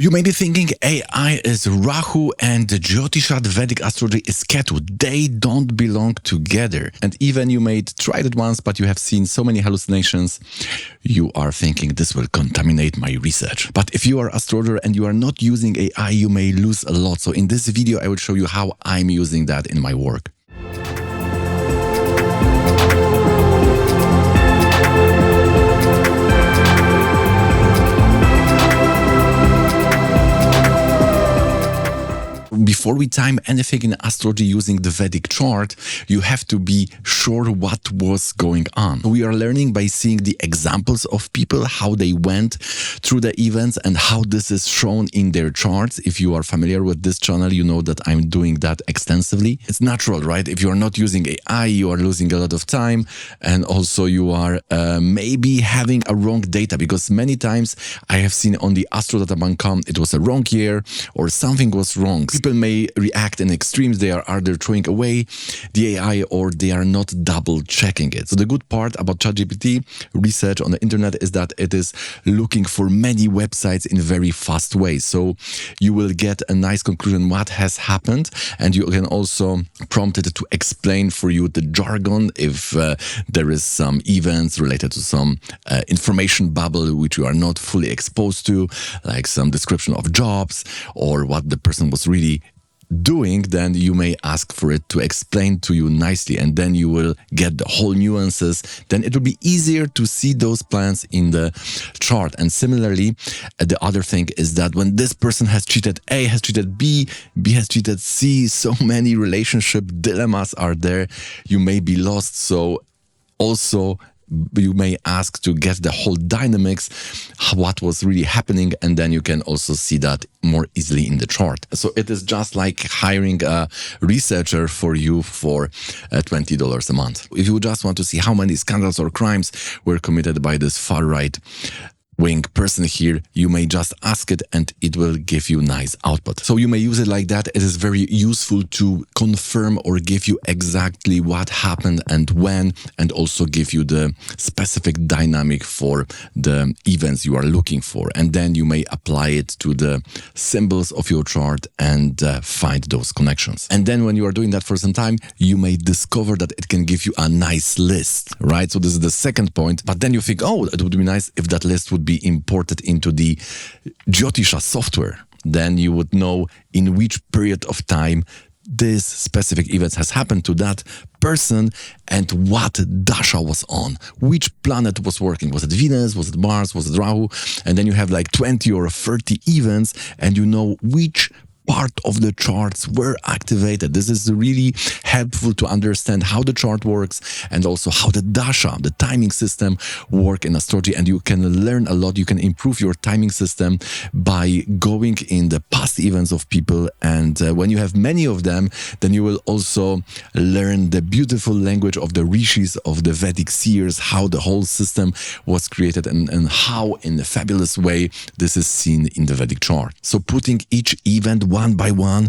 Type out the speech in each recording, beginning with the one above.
You may be thinking AI is Rahu and Jyotisha, the Vedic astrology, is Ketu. They don't belong together. And even you may try it once, but you have seen so many hallucinations, you are thinking this will contaminate my research. But if you are astrologer and you are not using AI, you may lose a lot. So in this video, I will show you how I'm using that in my work. Before we time anything in astrology using the Vedic chart, you have to be sure what was going on. We are learning by seeing the examples of people, how they went through the events and how this is shown in their charts. If you are familiar with this channel, you know that I'm doing that extensively. It's natural, right? If you are not using AI, you are losing a lot of time, and also you are maybe having a wrong data, because many times I have seen on the astrodata.com it was a wrong year or something was wrong. People may react in extremes. They are either throwing away the AI or they are not double checking it. So the good part about ChatGPT research on the internet is that it is looking for many websites in very fast ways. So you will get a nice conclusion what has happened, and you can also prompt it to explain for you the jargon if there is some events related to some information bubble which you are not fully exposed to, like some description of jobs or what the person was really doing. Then you may ask for it to explain to you nicely, and then you will get the whole nuances. Then it will be easier to see those plans in the chart. And similarly, the other thing is that when this person has cheated A, has cheated B, B has cheated C, so many relationship dilemmas are there, you may be lost. So also you may ask to get the whole dynamics, what was really happening, and then you can also see that more easily in the chart. So it is just like hiring a researcher for you for $20 a month. If you just want to see how many scandals or crimes were committed by this far-right wing person here, you may just ask it and it will give you nice output. So you may use it like that. It is very useful to confirm or give you exactly what happened and when, and also give you the specific dynamic for the events you are looking for. And then you may apply it to the symbols of your chart and find those connections. And then when you are doing that for some time, you may discover that it can give you a nice list, right? So this is the second point. But then you think, oh, it would be nice if that list would be imported into the Jyotisha software. Then you would know in which period of time this specific event has happened to that person and what Dasha was on, which planet was working. Was it Venus? Was it Mars? Was it Rahu? And then you have like 20 or 30 events and you know which part of the charts were activated. This is really helpful to understand how the chart works and also how the Dasha, the timing system, work in astrology. And you can learn a lot. You can improve your timing system by going in the past events of people. And when you have many of them, then you will also learn the beautiful language of the rishis, of the Vedic seers, how the whole system was created and how in a fabulous way this is seen in the Vedic chart. So putting each event one by one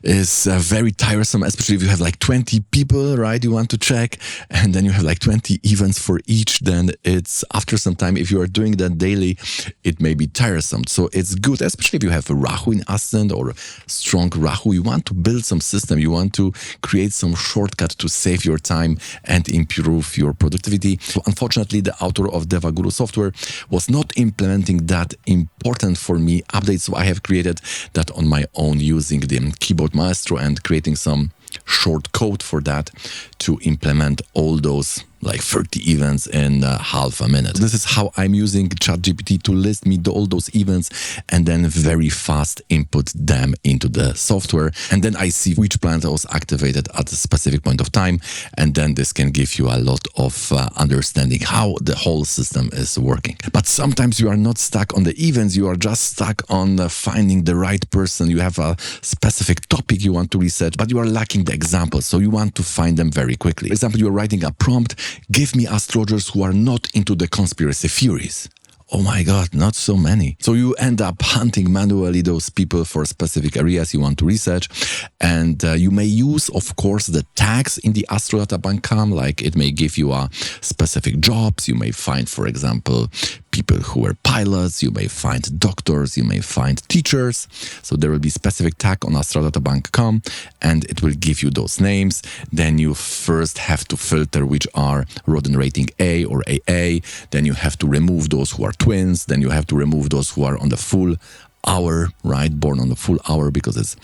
is very tiresome, especially if you have like 20 people, right? You want to check, and then you have like 20 events for each. Then it's after some time, if you are doing that daily, it may be tiresome. So it's good, especially if you have a Rahu in ascendant or a strong Rahu. You want to build some system. You want to create some shortcut to save your time and improve your productivity. So unfortunately, the author of Devaguru software was not implementing that important for me updates. So I have created that on my own using the keyboard maestro and creating some short code for that to implement all those like 30 events in half a minute. This is how I'm using ChatGPT to list me all those events and then very fast input them into the software. And then I see which planet was activated at a specific point of time. And then this can give you a lot of understanding how the whole system is working. But sometimes you are not stuck on the events. You are just stuck on finding the right person. You have a specific topic you want to research, but you are lacking the examples. So you want to find them very quickly. For example, you are writing a prompt, give me astrologers who are not into the conspiracy theories. Oh my God, not so many. So you end up hunting manually those people for specific areas you want to research. And you may use, of course, the tags in the astrodata.com, like it may give you a specific jobs. You may find, for example, people who were pilots, you may find doctors, you may find teachers. So there will be specific tag on astrodatabank.com and it will give you those names. Then you first have to filter which are rodent rating A or AA. Then you have to remove those who are twins. Then you have to remove those who are on the full hour, right? Born on the full hour, because it's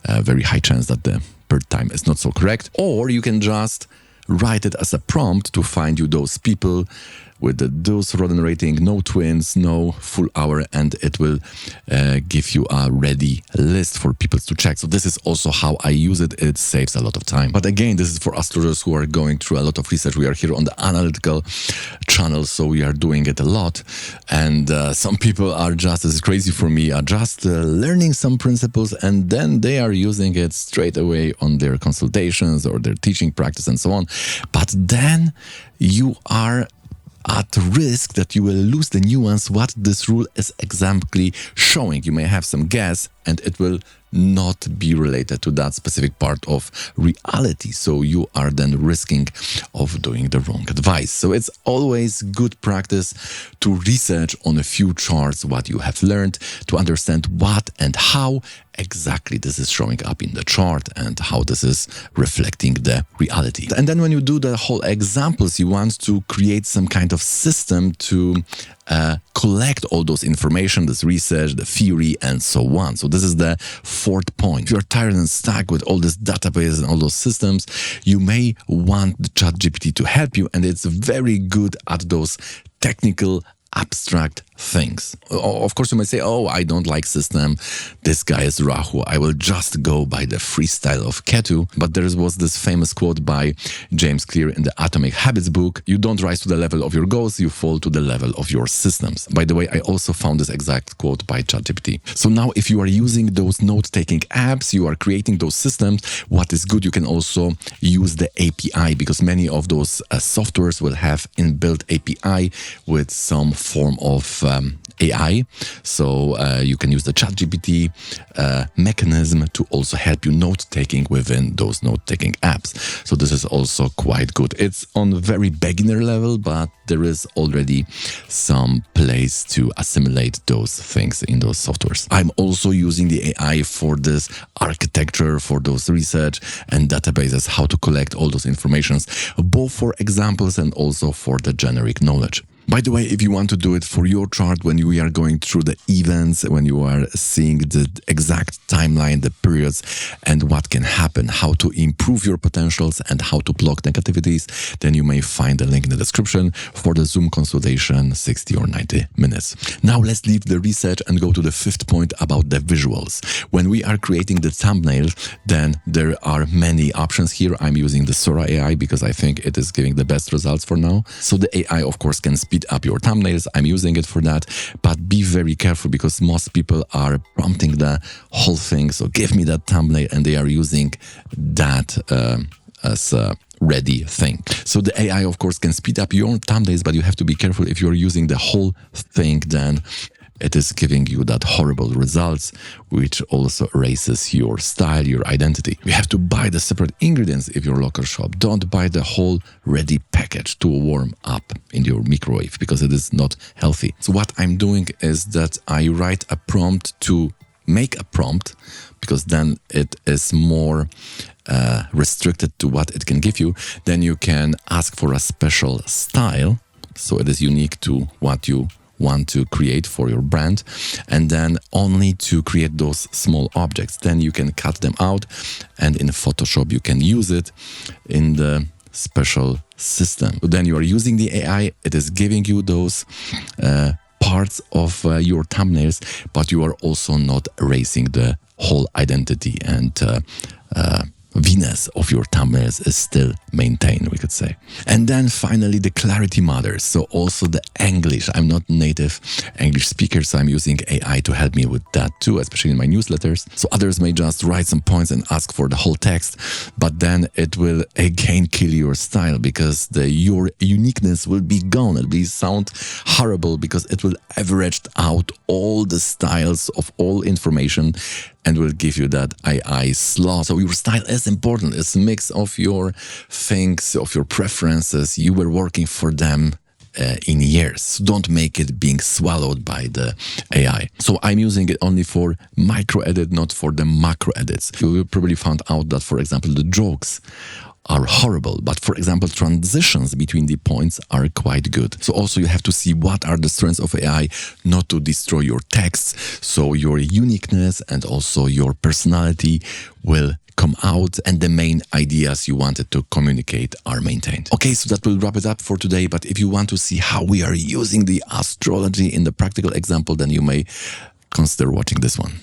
a very high chance that the birth time is not so correct. Or you can just write it as a prompt to find you those people with the dose rodent rating, no twins, no full hour, and it will give you a ready list for people to check. So this is also how I use it. It saves a lot of time. But again, this is for astrologers who are going through a lot of research. We are here on the analytical channel, so we are doing it a lot. And some people are just, as crazy for me, are just learning some principles and then they are using it straight away on their consultations or their teaching practice and so on. But then you are at risk that you will lose the nuance what this rule is exactly showing. You may have some guess and it will not be related to that specific part of reality. So you are then risking of doing the wrong advice. So it's always good practice to research on a few charts what you have learned, to understand what and how exactly this is showing up in the chart and how this is reflecting the reality. And then when you do the whole examples, you want to create some kind of system to collect all those information, this research, the theory, and so on. So this is the fourth point. If you're tired and stuck with all this database and all those systems, you may want the ChatGPT to help you, and it's very good at those technical abstract things. Of course, you might say, oh, I don't like system. This guy is Rahu. I will just go by the freestyle of Ketu. But there was this famous quote by James Clear in the Atomic Habits book. You don't rise to the level of your goals, you fall to the level of your systems. By the way, I also found this exact quote by ChatGPT. So now if you are using those note-taking apps, you are creating those systems, what is good, you can also use the API, because many of those softwares will have inbuilt API with some form of AI. So you can use the ChatGPT mechanism to also help you note-taking within those note-taking apps. So this is also quite good. It's on a very beginner level, but there is already some place to assimilate those things in those softwares. I'm also using the AI for this architecture, for those research and databases, how to collect all those informations, both for examples and also for the generic knowledge. By the way, if you want to do it for your chart, when we are going through the events, when you are seeing the exact timeline, the periods, and what can happen, how to improve your potentials and how to block negativities, then you may find a link in the description for the Zoom consultation, 60 or 90 minutes. Now let's leave the research and go to the fifth point about the visuals. When we are creating the thumbnail, then there are many options here. I'm using the Sora AI because I think it is giving the best results for now. So the AI, of course, can speed up your thumbnails. I'm using it for that, but be very careful because most people are prompting the whole thing. So give me that thumbnail, and they are using that as a ready thing. So the AI, of course, can speed up your thumbnails, but you have to be careful. If you're using the whole thing, then it is giving you that horrible results, which also erases your style, your identity. You have to buy the separate ingredients if you're local shop. Don't buy the whole ready package to warm up in your microwave because it is not healthy. So what I'm doing is that I write a prompt to make a prompt, because then it is more restricted to what it can give you. Then you can ask for a special style, so it is unique to what you want to create for your brand, and then only to create those small objects. Then you can cut them out, and in Photoshop you can use it in the special system. So then you are using the AI, it is giving you those parts of your thumbnails, but you are also not erasing the whole identity, and Venus of your thumbnails is still maintained, we could say. And then finally, the clarity matters. So also the English. I'm not native English speaker, so I'm using AI to help me with that too, especially in my newsletters. So others may just write some points and ask for the whole text, but then it will again kill your style because your uniqueness will be gone. It will sound horrible because it will average out all the styles of all information and will give you that AI slot. So your style is important. It's a mix of your things, of your preferences. You were working for them in years. Don't make it being swallowed by the AI. So I'm using it only for micro edit, not for the macro edits. You probably found out that, for example, the jokes are horrible, but for example, transitions between the points are quite good. So also you have to see what are the strengths of AI, not to destroy your text, so your uniqueness and also your personality will come out and the main ideas you wanted to communicate are maintained. Okay, so that will wrap it up for today, but if you want to see how we are using the astrology in the practical example, then you may consider watching this one.